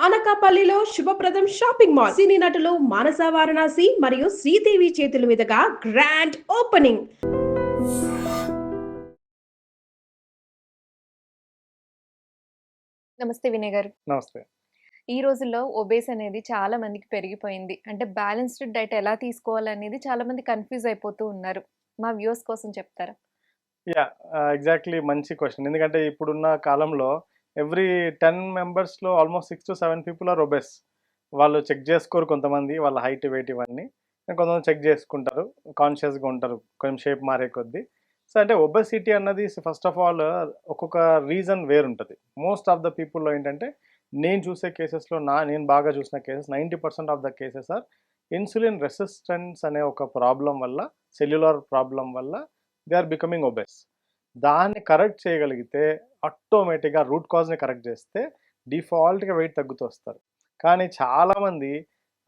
అనకాపల్లిలో శుభప్రదం shopping mall సినీ నటులు మానస వారణాసి మరియు శ్రీదేవి చేతుల మీదుగా గ్రాండ్ ఓపెనింగ్. నమస్తే వినయ్ గారు. నమస్తే. ఈ రోజుల్లో ఒబేస్ అనేది చాలా మందికి పెరిగిపోయింది. అంటే బ్యాలెన్స్‌డ్ డైట్ ఎలా తీసుకోవాలనేది చాలా మంది కన్‌ఫ్యూజ్ అయిపోతూ ఉన్నారు. మా వ్యూవర్స్ కోసం చెప్తారా? ఎగ్జాక్ట్‌లీ మంచి క్వెషన్. ఎందుకంటే ఇప్పుడున్న కాలంలో ఎవ్రీ 10 మెంబర్స్‌లో ఆల్మోస్ట్ 6-7 పీపుల్ ఆర్ ఒబెస్. వాళ్ళు చెక్ చేసుకోరు కొంతమంది వాళ్ళ హైట్, వెయిట్ ఇవన్నీ. కొంతమంది చెక్ చేసుకుంటారు. కాన్షియస్‌గా ఉంటారు కొంచెం షేప్ మారే కొద్దీ. సో, అంటే ఒబెసిటీ అన్నది ఫస్ట్ ఆఫ్ ఆల్ ఒక్కొక్క రీజన్ వేరుంటది. మోస్ట్ ఆఫ్ ద పీపుల్‌లో ఏంటంటే నేను చూసే కేసెస్‌లో నేను బాగా చూసిన cases 90% of the cases are insulin resistance అనే ఒక ప్రాబ్లమ్ వల్ల, సెల్యులార్ ప్రాబ్లమ్ వల్ల దే ఆర్ బికమింగ్ ఒబెస్. దాన్ని కరెక్ట్ చేయగలిగితే ఆటోమేటిక్‌గా రూట్ కాజ్‌ని కరెక్ట్ చేస్తే డిఫాల్ట్‌గా వెయిట్ తగ్గుతూ వస్తారు. కానీ చాలామంది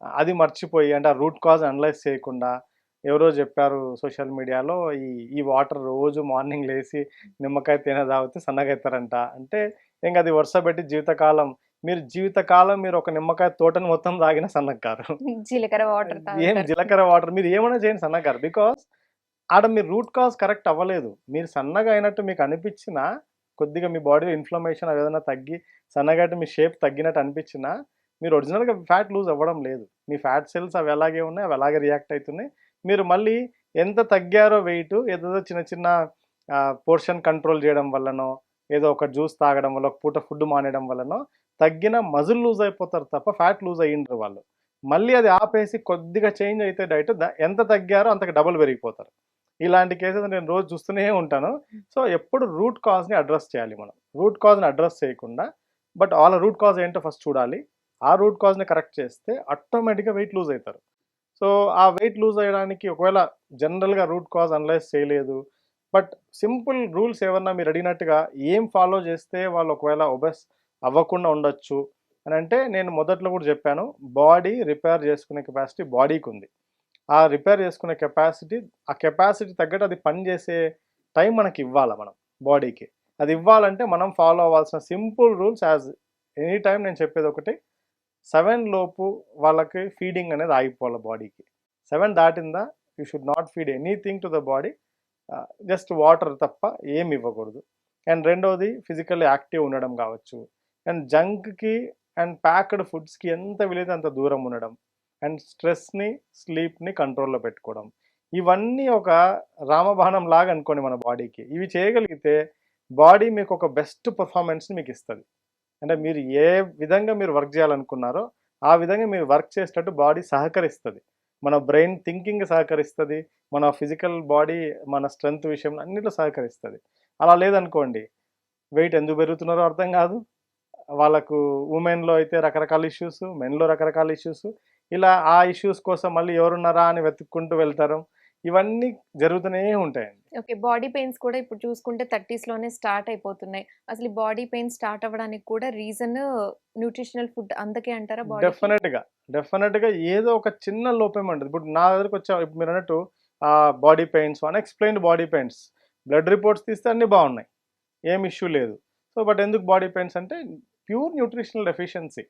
అది మర్చిపోయి అంటే ఆ రూట్ కాజ్ అనలైజ్ చేయకుండా ఎవరో చెప్పారు సోషల్ మీడియాలో ఈ వాటర్ రోజు మార్నింగ్ లేసి నిమ్మకాయ తేనె తాగితే సన్నగవుతారంట. అంటే ఇంక అది వరుసపెట్టి జీవితకాలం మీరు ఒక నిమ్మకాయ తోటని మొత్తం తాగినా సన్నగ్గారు. జీలకర్ర వాటర్ ఏం తాగుతారు. జీలకర్ర వాటర్ మీరు ఏమైనా చేయండి సన్నగ్గారు. బికాజ్ ఆడ మీ రూట్ కాజ్ కరెక్ట్ అవ్వలేదు. మీరు సన్నగా అయినట్టు మీకు అనిపించినా, కొద్దిగా మీ బాడీలో ఇన్‌ఫ్లమేషన్ అవి ఏదైనా తగ్గి సన్నగట్టు మీ షేప్ తగ్గినట్టు అనిపించినా, మీరు ఒరిజినల్‌గా ఫ్యాట్ లూజ్ అవ్వడం లేదు. మీ ఫ్యాట్ సెల్స్ అవి అలాగే ఉన్నాయి. అవి అలాగే రియాక్ట్ అవుతున్నాయి. మీరు మళ్ళీ ఎంత తగ్గారో వెయిట్ ఏదేదో చిన్న చిన్న పోర్షన్ కంట్రోల్ చేయడం వల్లనో, ఏదో ఒక జ్యూస్ తాగడం వల్ల, ఒక పూట ఫుడ్ మానేయడం వల్లనో తగ్గిన మజిల్ లూజ్ అయిపోతారు తప్ప ఫ్యాట్ లూజ్ అయ్యిండ్రు వాళ్ళు. మళ్ళీ అది ఆపేసి కొద్దిగా చేంజ్ అయితే డైట్ ఎంత తగ్గారో అంతకు డబుల్ పెరిగిపోతారు. ఇలాంటి కేసెస్ నేను రోజు చూస్తూనే ఉంటాను. సో, ఎప్పుడు రూట్ కాజ్‌ని అడ్రెస్ చేయాలి మనం. రూట్ కాజ్‌ని అడ్రెస్ చేయకుండా వాళ్ళ రూట్ కాజ్ ఏంటో ఫస్ట్ చూడాలి. ఆ రూట్ కాజ్‌ని కరెక్ట్ చేస్తే ఆటోమేటిక్‌గా వెయిట్ లూజ్ అవుతారు. సో, ఆ వెయిట్ లూజ్ అయ్యడానికి ఒకవేళ జనరల్‌గా రూట్ కాజ్ అనలైజ్ చేయలేదు. బట్ సింపుల్ రూల్స్ ఏమన్నా మీరు అడిగినట్టుగా ఏం ఫాలో చేస్తే వాళ్ళు ఒకవేళ ఒబెస్ అవ్వకుండా ఉండొచ్చు అని అంటే నేను మొదట్లో కూడా చెప్పాను. బాడీ రిపేర్ చేసుకునే కెపాసిటీ బాడీకుంది. ఆ రిపేర్ చేసుకునే కెపాసిటీ ఆ కెపాసిటీ తగ్గట్టు అది పనిచేసే టైం మనకి ఇవ్వాల మనం బాడీకి. అది ఇవ్వాలంటే మనం ఫాలో అవ్వాల్సిన simple rules as any time నేను చెప్పేది ఒకటి 7 లోపు వాళ్ళకి ఫీడింగ్ అనేది ఆగిపోవాలి బాడీకి. 7 దాటిందా you should not feed anything to the body. Just water తప్ప ఏమి ఇవ్వకూడదు. అండ్ రెండవది ఫిజికల్లీ యాక్టివ్ ఉండడం కావచ్చు. అండ్ జంక్కి అండ్ ప్యాక్డ్ ఫుడ్స్కి ఎంత వీలైతే అంత దూరం ఉండడం. అండ్ స్ట్రెస్ని స్లీప్ని కంట్రోల్లో పెట్టుకోవడం. ఇవన్నీ ఒక రామబాణం లాగా అనుకోండి మన బాడీకి. ఇవి చేయగలిగితే బాడీ మీకు ఒక బెస్ట్ పర్ఫార్మెన్స్ని మీకు ఇస్తుంది. అంటే మీరు ఏ విధంగా మీరు వర్క్ చేయాలనుకున్నారో ఆ విధంగా మీరు వర్క్ చేసేటట్టు బాడీ సహకరిస్తుంది. మన బ్రెయిన్ థింకింగ్ సహకరిస్తుంది. మన ఫిజికల్ బాడీ మన స్ట్రెంగ్త్ విషయంలో అన్నిట్లో సహకరిస్తుంది. అలా లేదనుకోండి వెయిట్ ఎందుకు పెరుగుతున్నారో అర్థం కాదు. వాళ్ళకు ఉమెన్‌లో అయితే రకరకాల ఇష్యూస్, మెన్‌లో రకరకాల ఇష్యూస్. ఇలా ఆ ఇష్యూస్ కోసం మళ్ళీ ఎవరున్నారా అని వెతుక్కుంటూ వెళ్తారు. ఇవన్నీ జరుగుతూనే ఉంటాయండి. ఓకే. బాడీ పెయిన్స్ కూడా ఇప్పుడు చూసుకుంటే 30స్‌లోనే స్టార్ట్ అయిపోతున్నాయి. అసలు ఈ బాడీ పెయిన్స్ స్టార్ట్ అవ్వడానికి కూడా రీజన్ న్యూట్రిషనల్ ఫుడ్ అందుకే అంటారా బాడీకి? డెఫినెట్‌గా ఏదో ఒక చిన్న లోపం ఉంటది. ఇప్పుడు నా దగ్గరకొచ్చావు ఇప్పుడు మీరన్నట్టు body pains, unexplained body pains. Blood reports తీస్తే అన్నీ బాగున్నాయి. ఏం ఇష్యూ లేదు. సో, బట్ ఎందుకు బాడీ పెయిన్స్ అంటే ప్యూర్ న్యూట్రిషనల్ డెఫిషియన్సీ.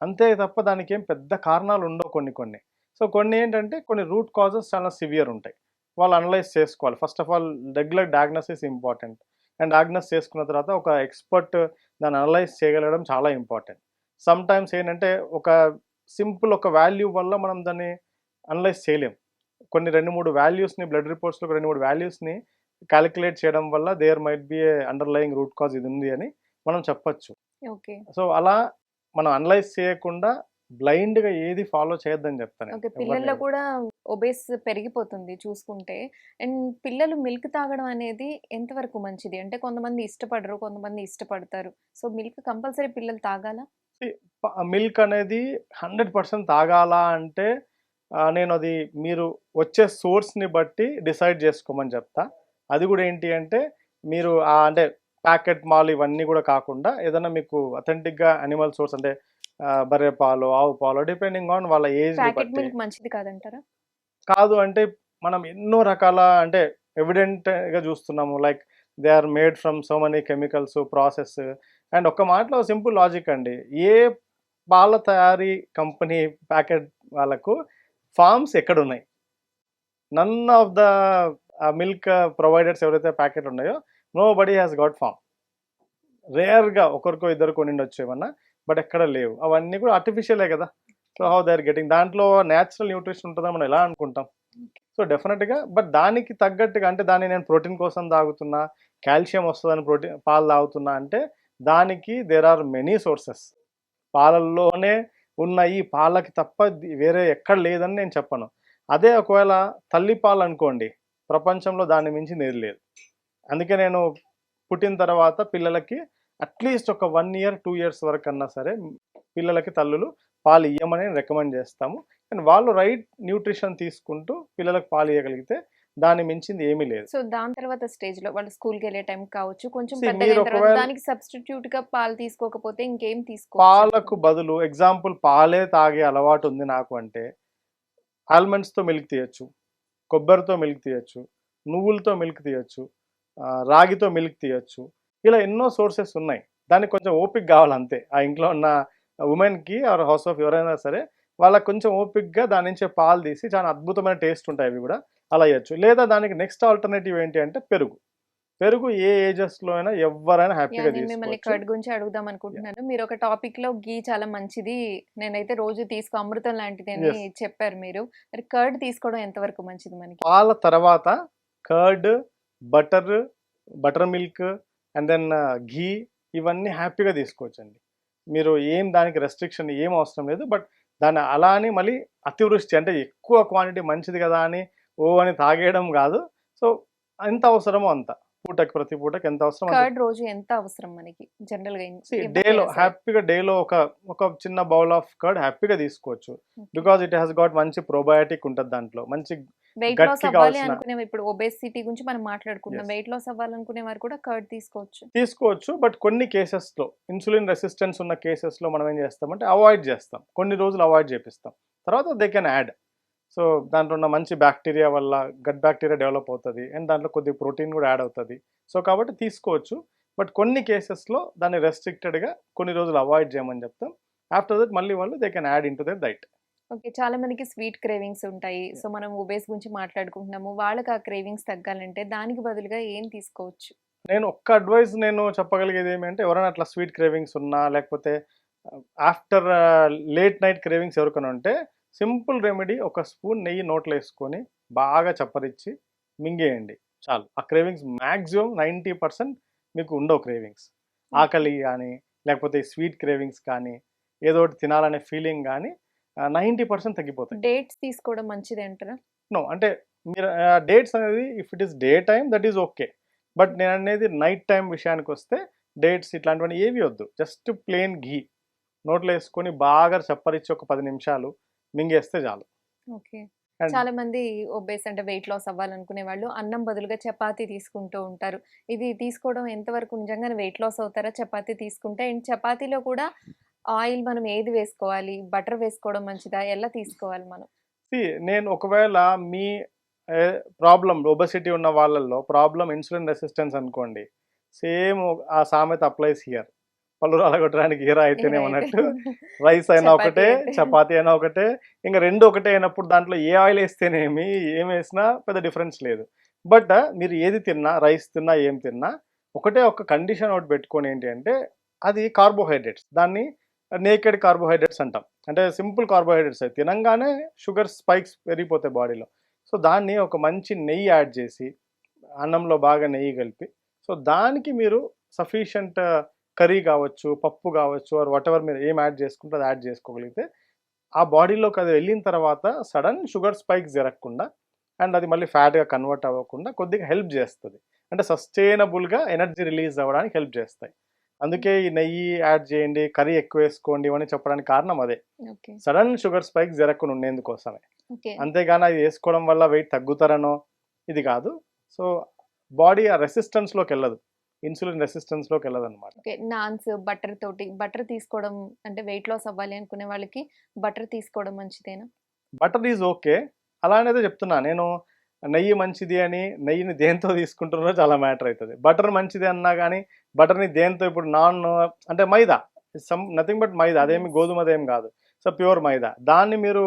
అంతే తప్ప దానికేం పెద్ద కారణాలు ఉండవు కొన్ని. సో, కొన్ని ఏంటంటే కొన్ని రూట్ కాజెస్ చాలా సివియర్ ఉంటాయి. వాళ్ళు అనలైజ్ చేసుకోవాలి. First of all regular diagnosis important. And diagnose చేసుకున్న తర్వాత ఒక ఎక్స్‌పర్ట్ దాన్ని అనలైజ్ చేయగలగడం చాలా ఇంపార్టెంట్. సమ్‌టైమ్స్ ఏంటంటే ఒక సింపుల్ ఒక వాల్యూ వల్ల మనం దాన్ని అనలైజ్ చేయలేం. కొన్ని 2, 3 వాల్యూస్‌ని బ్లడ్ రిపోర్ట్స్‌లో 2, 3 వాల్యూస్‌ని కాలిక్యులేట్ చేయడం వల్ల there might be a underlying root cause ఇది ఉంది అని మనం చెప్పొచ్చు. ఓకే. సో, అలా మనం అనలైజ్ చేయకుండా బ్లైండ్‌గా ఏది ఫాలో చేయొద్దని చెప్తాను ఓకే. నేను పిల్లల్లో ఎవరినైనా. కూడా ఒబేస్ పెరిగిపోతుంది చూసుకుంటే. అండ్ పిల్లలు మిల్క్ తాగడం అనేది ఎంతవరకు మంచిది? అంటే కొంతమంది ఇష్టపడరు, కొంతమంది ఇష్టపడతారు. సో, మిల్క్ కంపల్సరీ పిల్లలు తాగాలా? మిల్క్ అనేది 100% తాగాలా అంటే నేనది మీరు వచ్చే సోర్స్‌ని బట్టి డిసైడ్ చేసుకోమని చెప్తా. అది కూడా ఏంటి అంటే మీరు అంటే ప్యాకెట్ మాల్ ఇవన్నీ కూడా కాకుండా ఏదైనా మీకు అథెంటిక్‌గా యానిమల్ సోర్స్ అంటే బర్రె పాలో, ఆవు పాలో డిపెండింగ్ ఆన్ వాళ్ళ ఏజ్‌ని ప్యాకెట్ బట్టి. మిల్క్ మంచిది కాదంటారా? కాదు అంటే మనం ఎన్నో రకాల అంటే ఎవిడెంట్‌గా చూస్తున్నాము. Like they are made from so many chemicals, process. And ఒక్క మాటలో సింపుల్ లాజిక్ అండి. ఏ పాల తయారీ కంపెనీ ప్యాకెట్ వాళ్ళకు ఫార్మ్స్ ఎక్కడున్నాయి? None of the milk providers ఎవరైతే ప్యాకెట్ ఉన్నాయో nobody has got farm. రేర్గా ఒకరికో ఇద్దరు కొనిండొచ్చు ఏమన్నా, బట్ ఎక్కడ లేవు. అవన్నీ కూడా ఆర్టిఫిషియలే కదా. So how they are getting, దాంట్లో న్యాచురల్ న్యూట్రిషన్ ఉంటుందని మనం ఎలా అనుకుంటాం? సో డెఫినెట్గా, బట్ దానికి తగ్గట్టుగా, అంటే దాన్ని నేను ప్రోటీన్ కోసం తాగుతున్నా, కాల్షియం వస్తుందని ప్రోటీన్ పాలు తాగుతున్నా అంటే దానికి దేర్ ఆర్ మెనీ సోర్సెస్. పాలల్లోనే ఉన్నాయి, పాలకి తప్ప వేరే ఎక్కడ లేదని నేను చెప్పను. అదే ఒకవేళ తల్లి పాలు అనుకోండి, ప్రపంచంలో దాన్ని మించింది ఏది లేదు. అందుకే నేను పుట్టిన తర్వాత పిల్లలకి అట్లీస్ట్ ఒక 1 year 2 years వరకు అన్నా సరే పిల్లలకి తల్లులు పాలు ఇవ్వమని రికమెండ్ చేస్తాము. అండ్ వాళ్ళు రైట్ న్యూట్రిషన్ తీసుకుంటూ పిల్లలకు పాలు ఇవ్వగలిగితే దాన్ని మించింది ఏమీ లేదు. సో దాని తర్వాత స్టేజ్‌లో వాళ్ళు స్కూల్‌కి వెళ్ళే టైం కావచ్చు, కొంచెం See, పెద్దగా మీరు అయిన తర్వాత ఒకవేళ దానికి సబ్స్టిట్యూట్‌గా పాలు తీసుకోకపోతే ఇంకేం తీసుకోవచ్చు? పాలకు బదులు ఎగ్జాంపుల్ పాలే తాగే అలవాటు ఉంది నాకు అంటే ఆల్మండ్స్తో మిల్క్ తీయచ్చు, కొబ్బరితో మిల్క్ తీయచ్చు, నువ్వులతో మిల్క్ తీయచ్చు, రాగితో మిల్క్ తీయచ్చు. ఇలా ఎన్నో సోర్సెస్ ఉన్నాయి. దానికి కొంచెం ఓపిక కావాలి అంతే. ఆ ఇంట్లో ఉన్న ఉమెన్కి ఆర్ హౌస్ ఆఫ్ ఎవరైనా సరే వాళ్ళకి కొంచెం ఓపికగా దాని నుంచే పాలు తీసి చాలా అద్భుతమైన టేస్ట్ ఉంటాయి అవి కూడా, అలా ఇవ్వచ్చు. లేదా దానికి నెక్స్ట్ ఆల్టర్నేటివ్ ఏంటి అంటే పెరుగు. పెరుగు ఏ ఏజెస్లో అయినా ఎవరైనా హ్యాపీగా నేను మిమ్మల్ని తీసుకోవచ్చు. కర్డ్ గురించి అడుగుదాం అనుకుంటున్నాను. మీరు ఒక టాపిక్‌లో ఘీ చాలా మంచిది, నేనైతే రోజు అమృతం లాంటిది అని Yes. చెప్పారు మీరు. మరి కర్డ్ తీసుకోవడం ఎంతవరకు మంచిది మనకి? పాల తర్వాత curd, buttermilk and then ghee ఇవన్నీ హ్యాపీగా తీసుకోవచ్చండి. మీరు ఏం దానికి రెస్ట్రిక్షన్ ఏం అవసరం లేదు. బట్ దాన్ని అలా అని మళ్ళీ అతివృష్టి అంటే ఎక్కువ క్వాంటిటీ మంచిది కదా అని అని తాగేయడం కాదు. సో ఎంత అవసరమో అంత, పూటకి ప్రతి పూటకి ఎంత అవసరం అంత. కర్డ్ రోజు ఎంత అవసరం మనకి జనరల్‌గా డేలో హ్యాపీగా డేలో ఒక చిన్న బౌల్ ఆఫ్ కర్డ్ హ్యాపీగా తీసుకోవచ్చు. బికాజ్ ఇట్ హ్యాస్ గాట్ మంచి ప్రోబయాటిక్ ఉంటుంది దాంట్లో, మంచి వెయిట్ లాస్ గట్కి అవ్వాలి కావాల్సిన అనుకునే, ఇప్పుడు ఒబేసిటీ గురించి మనం మాట్లాడుకుందాం. Yes. వెయిట్ లాస్ అవ్వాలనుకునే వారు కూడా కర్డ్ తీసుకోవచ్చు. తీసుకోవచ్చు. బట్ కొన్ని కేసెస్లో ఇన్సులిన్ రెసిస్టెన్స్ ఉన్న కేసెస్లో మనం ఏం చేస్తామంటే అవాయిడ్ చేస్తాం, కొన్ని రోజులు అవాయిడ్ చేపిస్తాం, తర్వాత దే కెన్ యాడ్. సో దాంట్లో ఉన్న మంచి బ్యాక్టీరియా వల్ల గట్ బ్యాక్టీరియా డెవలప్ అవుతుంది అండ్ దాంట్లో కొద్ది ప్రోటీన్ కూడా యాడ్ అవుతుంది. సో కాబట్టి తీసుకోవచ్చు. బట్ కొన్ని కేసెస్లో దాన్ని రెస్ట్రిక్టెడ్గా కొన్ని రోజులు అవాయిడ్ చేయమని చెప్తాం. ఆఫ్టర్ దట్ మళ్ళీ వాళ్ళు they can add in to their diet. Okay. చాలా మందికి స్వీట్ క్రేవింగ్స్ ఉంటాయి. సో మనం ఒబేస్ గురించి మాట్లాడుకుంటున్నాము. వాళ్ళకి ఆ క్రేవింగ్స్ తగ్గాలంటే దానికి బదులుగా ఏం తీసుకోవచ్చు? నేను ఒక్క అడ్వైస్ నేను చెప్పగలిగేది ఏమంటే, ఎవరైనా అట్లా స్వీట్ క్రేవింగ్స్ ఉన్నా లేకపోతే ఆఫ్టర్ లేట్ నైట్ క్రేవింగ్స్ ఎవరికైనా ఉంటే సింపుల్ రెమెడీ, ఒక స్పూన్ నెయ్యి నోట్లో వేసుకొని బాగా చప్పరిచ్చి మింగేయండి చాలు. ఆ క్రేవింగ్స్ మ్యాక్సిమం 90% మీకు ఉండవు క్రేవింగ్స్. ఆకలి కానీ లేకపోతే స్వీట్ క్రేవింగ్స్ కానీ ఏదో ఒకటి తినాలనే ఫీలింగ్ కానీ 90% తగ్గిపోతాయి. డేట్స్ తీసుకోవడం మంచిది అంటారా? నో, అంటే మీరు డేట్స్ అనేది if it is day time that is okay. But నేను అనేది నైట్ టైం విషయానికి వస్తే డేట్స్ ఇట్లాంటివన్నీ ఏవి వద్దు. జస్ట్ ప్లెయిన్ ఘీ నోట్లో వేసుకొని బాగా చప్పరిచ్చి ఒక 10 నిమిషాలు మింగేస్తే చాలు. ఓకే. And చాలా మంది ఒబేస్ అంటే వెయిట్ లాస్ అవ్వాలనుకునే వాళ్ళు అన్నం బదులుగా చపాతీ తీసుకుంటూ ఉంటారు. ఇది తీసుకోవడం ఎంతవరకు నిజంగానే వెయిట్ లాస్ అవుతారా చపాతీ తీసుకుంటే? అండ్ చపాతీలో కూడా ఆయిల్ మనం ఏది వేసుకోవాలి? బటర్ వేసుకోవడం మంచిదా? ఎలా తీసుకోవాలి మనం? నేను ఒకవేళ మీ ప్రాబ్లం ఒబెసిటీ ఉన్న వాళ్ళల్లో ప్రాబ్లం ఇన్సులిన్ రెసిస్టెన్స్ అనుకోండి, సేమ్ ఆ సామెత అప్లైస్ హియర్. పళ్ళు రాలగొట్టడానికి హీరా అయితేనేమన్నట్టు రైస్ అయినా ఒకటే, చపాతీ అయినా ఒకటే, ఇంకా రెండు ఒకటే అయినప్పుడు దాంట్లో ఏ ఆయిల్ వేస్తేనేమి ఏం వేసినా పెద్ద డిఫరెన్స్ లేదు. బట్ మీరు ఏది తిన్నా, రైస్ తిన్నా ఏం తిన్నా ఒకటే ఒక కండిషన్ ఒకటి పెట్టుకొని, ఏంటి అంటే అది కార్బోహైడ్రేట్స్. దాన్ని నేకెడ్ కార్బోహైడ్రేట్స్ అంటాం. అంటే సింపుల్ కార్బోహైడ్రేట్స్ అవి తినంగానే షుగర్ స్పైక్స్ పెరిగిపోతాయి బాడీలో. సో దాన్ని ఒక మంచి నెయ్యి యాడ్ చేసి అన్నంలో బాగా నెయ్యి కలిపి, సో దానికి మీరు సఫిషియంట్ కర్రీ కావచ్చు, పప్పు కావచ్చు, ఆర్ వాట్ ఎవర్ మీరు ఏం యాడ్ చేసుకుంటే అది యాడ్ చేసుకోగలిగితే ఆ బాడీలోకి అది వెళ్ళిన తర్వాత సడన్ షుగర్ స్పైక్స్ జరగకుండా అండ్ అది మళ్ళీ ఫ్యాట్గా కన్వర్ట్ అవ్వకుండా కొద్దిగా హెల్ప్ చేస్తుంది. అంటే సస్టైనబుల్గా ఎనర్జీ రిలీజ్ అవ్వడానికి హెల్ప్ చేస్తాయి. అందుకే ఈ నెయ్యి యాడ్ చేయండి, కర్రీ ఎక్కువ వేసుకోండి అని చెప్పడానికి కారణం అదే, ఓకే. సడన్ షుగర్ స్పైక్స్ జరగకుండా ఉండేందుకోసమే. ఓకే. అంతేగాని అది వేసుకోవడం వల్ల వెయిట్ తగ్గుతారనో ఇది కాదు. సో బాడీ ఆ రెసిస్టెన్స్లోకి వెళ్ళదు, ఇన్సులిన్ రెసిస్టెన్స్లోకి వెళ్ళదు అనమాట. ఓకే. నాన్స్ బటర్ తోటి బటర్ తీసుకోవడం అంటే వెయిట్ లాస్ అవ్వాలి అనుకునే వాళ్ళకి బటర్ తీసుకోవడం మంచిదేనా? Butter is okay. అలానేదే చెప్తున్నా నేను, నెయ్యి మంచిది అని నెయ్యిని దేంతో తీసుకుంటున్నారో చాలా మ్యాటర్ అవుతుంది. బటర్ మంచిది అన్నా కానీ బటర్ని దేంతో, ఇప్పుడు నాన్ అంటే మైదా, నథింగ్ బట్ మైదా, అదేమి గోధుమదేం కాదు. సో ప్యూర్ మైదా. దాన్ని మీరు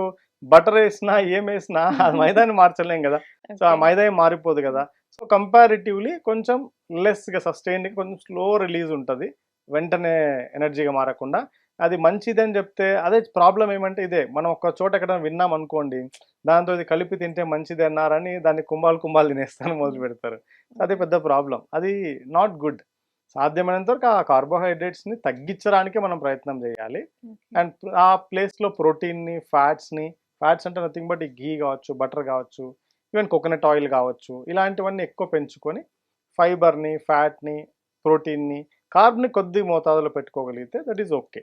బటర్ వేసినా ఏమేసినా అది మైదాని మార్చలేం కదా. సో ఆ మైదా ఏం మారిపోదు కదా. సో కంపారిటివ్లీ కొంచెం లెస్గా సస్టైన్డ్, కొంచెం స్లో రిలీజ్ ఉంటుంది, వెంటనే ఎనర్జీగా మారకుండా. అది మంచిదని చెప్తే అదే ప్రాబ్లం ఏమంటే ఇదే, మనం ఒక చోట ఎక్కడ విన్నాం అనుకోండి, దాంతో ఇది కలిపి తింటే మంచిది అన్నారని దాన్ని కుంభాలు తినేస్తాను మొదలు పెడతారు. అదే పెద్ద ప్రాబ్లం, అది నాట్ గుడ్. సాధ్యమైనంత వరకు ఆ కార్బోహైడ్రేట్స్ని తగ్గించడానికే మనం ప్రయత్నం చేయాలి. అండ్ ఆ ప్లేస్లో ప్రోటీన్ని, ఫ్యాట్స్ అంటే నథింగ్ బట్ ఈ ఘీ కావచ్చు, బటర్ కావచ్చు, ఈవెన్ కోకోనట్ ఆయిల్ కావచ్చు, ఇలాంటివన్నీ ఎక్కువ పెంచుకొని ఫైబర్ని, ఫ్యాట్ని, ప్రోటీన్ని, కార్బ్ని కొద్ది మోతాదులో పెట్టుకోగలిగితే that is okay.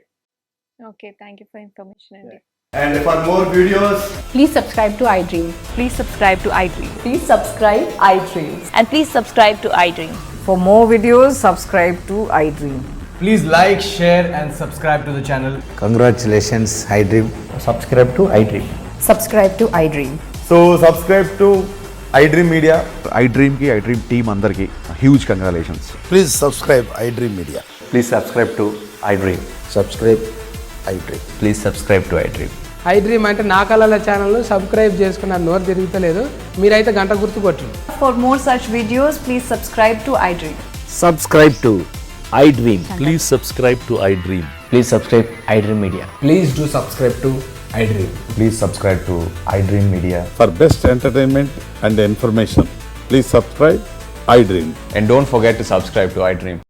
Okay, thank you for information అండి. And for more videos, Please subscribe to iDream. Please subscribe to iDream. Please subscribe iDream. And please subscribe to iDream. For more videos, subscribe to iDream. please like, share and subscribe to the channel. Congratulations, iDream. Subscribe to iDream. Subscribe to iDream. So subscribe to iDream Media. iDream की iDream team अंदर की huge congratulations. Please subscribe iDream Media. Please subscribe to iDream. Subscribe iDream. Please subscribe to iDream. iDream అంటే నా కళల ఛానల్ను subscribe చేసుకున్న నోరు తిరుగుతలేదు, మీరైతే గంట గుర్తు కొట్టండి. For more such videos, please subscribe to iDream. Subscribe to iDream. Please subscribe to iDream. Please subscribe iDream Media. Please do subscribe to iDream. Please subscribe to iDream Media. For best entertainment and information, please subscribe iDream. And don't forget to subscribe to iDream.